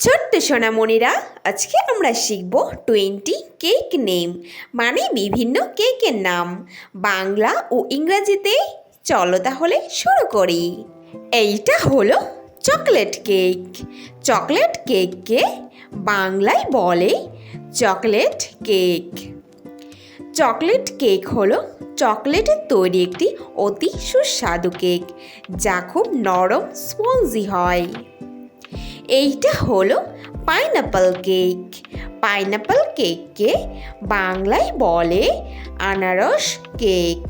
ছোট্ট সোনামণিরা, আজকে আমরা শিখব 20 কেক নেম, মানে বিভিন্ন কেকের নাম বাংলা ও ইংরেজিতে। চলো তাহলে শুরু করি। এইটা হলো চকলেট কেক। চকলেট কেককে বাংলায় বলে চকলেট কেক। চকলেট কেক হলো চকলেটের তৈরি একটি অতি সুস্বাদু কেক, যা খুব নরম স্পঞ্জি হয়। এইটা হলো পাইনাপল কেক। পাইনাপল কেককে বাংলায় বলে আনারস কেক।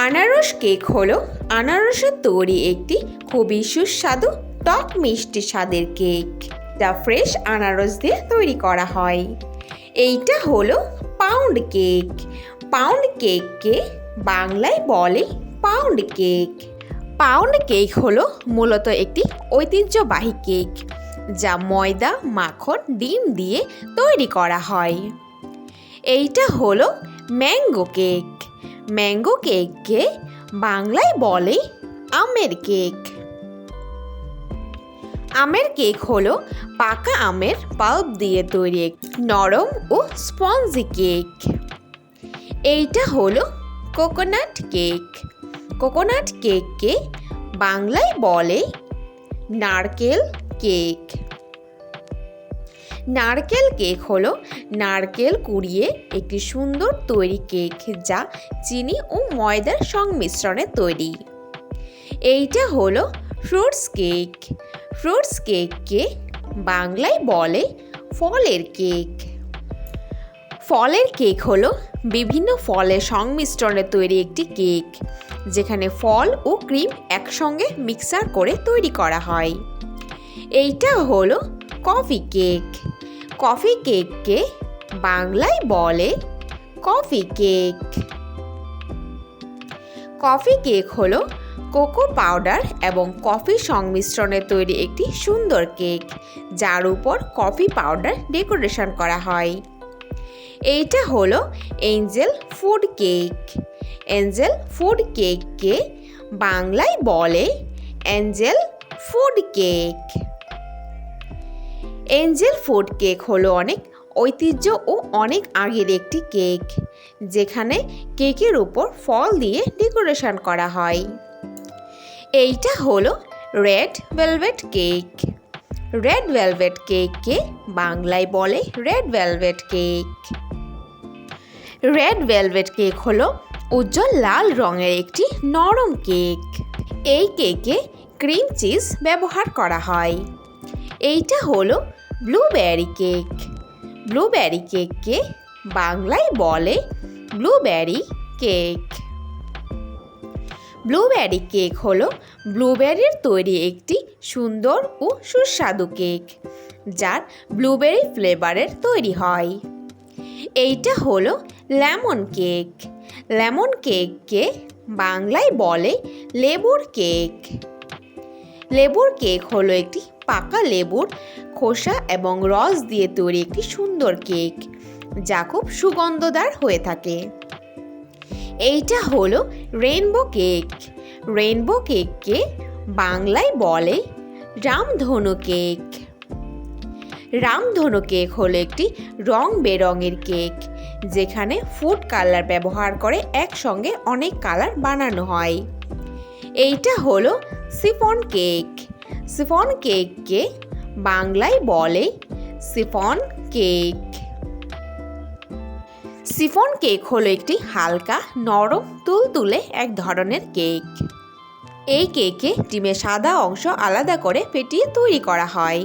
আনারস কেক হলো আনারসের তৈরি একটি খুবই সুস্বাদু টক মিষ্টি স্বাদের কেক, যা ফ্রেশ আনারস দিয়ে তৈরি করা হয়। এইটা হলো পাউন্ড কেক। পাউন্ড কেককে বাংলায় বলে পাউন্ড কেক। পাউন্ড কেক হলো মূলত একটি ঐতিহ্যবাহী কেক, যা ময়দা, মাখন, ডিম দিয়ে তৈরি করা হয়। এইটা হলো ম্যাঙ্গো কেক। ম্যাঙ্গো কেককে বাংলায় বলে আমের কেক। আমের কেক হলো পাকা আমের পাল্প দিয়ে তৈরি নরম ও স্পঞ্জি কেক। এইটা হলো কোকোনাট কেক। কোকোনাট কেককে বাংলায় বলে নারকেল কেক। নারকেল কেক হলো নারকেল কুড়িয়ে একটি সুন্দর তৈরি কেক, যা চিনি ও ময়দার সংমিশ্রণে তৈরি। এইটা হলো ফ্রুটস কেক। ফ্রুটস কেককে বাংলায় বলে ফলের কেক। ফলের কেক হলো বিভিন্ন ফলের সংমিশ্রণে তৈরি একটি কেক, যেখানে ফল ও ক্রিম একসঙ্গে মিক্সার করে তৈরি করা হয়। এইটা হলো কফি কেক। কফি কেককে বাংলায় বলে কফি কেক। কফি কেক হলো কোকো পাউডার এবং কফির সংমিশ্রণে তৈরি একটি সুন্দর কেক, যার উপর কফি পাউডার ডেকোরেশন করা হয়। এইটা হলো angel food cake. Angel food কেককে বাংলায় বলে angel food cake. Angel food cake হলো অনেক ঐতিহ্য ও অনেক আগের একটি কেক, যেখানে কেকের উপর ফল দিয়ে ডেকোরেশন করা হয়। এইটা হলো red velvet cake. Red velvet কেককে বাংলায় বলে red velvet cake. Red velvet cake হলো উজ্জ্বল লাল রঙের একটি নরম কেক। এই কেকে ক্রিম চিজ ব্যবহার করা হয়। এইটা হলো ব্লুবেরি কেক। ব্লুবেরি কেককে বাংলায় বলে ব্লুবেরি কেক। ব্লুবেরি কেক হলো ব্লুবেরির তৈরি একটি সুন্দর ও সুস্বাদু কেক, যার ব্লুবেরি ফ্লেভারের তৈরি হয়। এইটা হলো লেমন কেক। লেমন কেককে বাংলায় বলে লেবুর কেক। লেবুর কেক হলো একটি পাকা লেবুর খোসা এবং রস দিয়ে তৈরি একটি সুন্দর কেক, যা খুব সুগন্ধদার হয়ে থাকে। এইটা হলো রেইনবো কেক। রেইনবো কেককে বাংলায় বলে রামধনু কেক। রামধনু কেক হলো একটি রং বেরঙের কেক, যেখানে ফুড কালার ব্যবহার করে একসঙ্গে অনেক কালার বানানো হয়। এইটা হলো শিফন কেক। শিফন কেককে বাংলায় বলে শিফন কেক। শিফন কেক হলো একটি হালকা নরম তুলতুলে এক ধরনের কেক। এই কেকে ডিমের সাদা অংশ আলাদা করে ফেটিয়ে তৈরি করা হয়।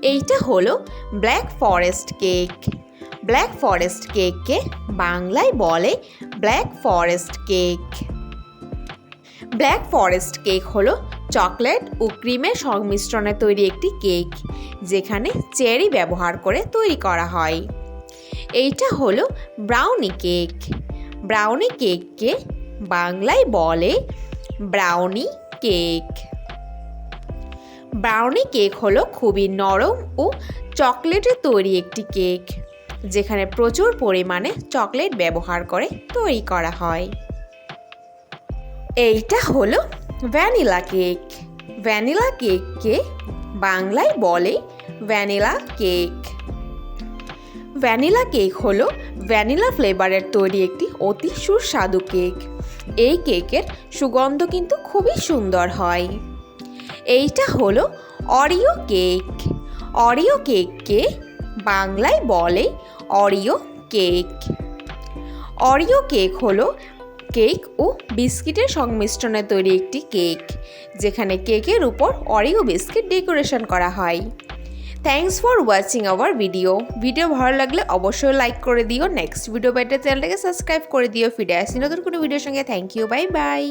এইটা হলো black forest cake. Black forest কেককে বাংলায় বলে black forest cake. Black forest cake হলো চকলেট ও ক্রিমের সংমিশ্রণে তৈরি একটি কেক, যেখানে চেরি ব্যবহার করে তৈরি করা হয়। এইটা হলো ব্রাউনি কেক। ব্রাউনি কেককে বাংলায় বলে ব্রাউনি কেক। ব্রাউনি কেক হলো খুবই নরম ও চকলেটের তৈরি একটি কেক, যেখানে প্রচুর পরিমাণে চকলেট ব্যবহার করে তৈরি করা হয়। এইটা হলো ভ্যানিলা কেক। ভ্যানিলা কেককে বাংলায় বলে ভ্যানিলা কেক। ভ্যানিলা কেক হলো ভ্যানিলা ফ্লেভারের তৈরি একটি অতি সুস্বাদু কেক। এই কেকের সুগন্ধ কিন্তু খুবই সুন্দর হয়। এইটা হলো অরিও কেক। অরিও কেককে বাংলায় বলে অরিও কেক। অরিও কেক হলো কেক ও বিস্কিটের সংমিশ্রণে তৈরি একটি কেক, যেখানে কেকের উপর অরিও বিস্কিট ডেকোরেশন করা হয়। Thanks for watching hour video ভালো লাগলে অবশ্যই লাইক করে দিও। নেক্সট ভিডিও পেতে চ্যানেলটাকে সাবস্ক্রাইব করে দিও। ফিরে আসি নতুন কোনো ভিডিওর সঙ্গে। Thank you, bye by.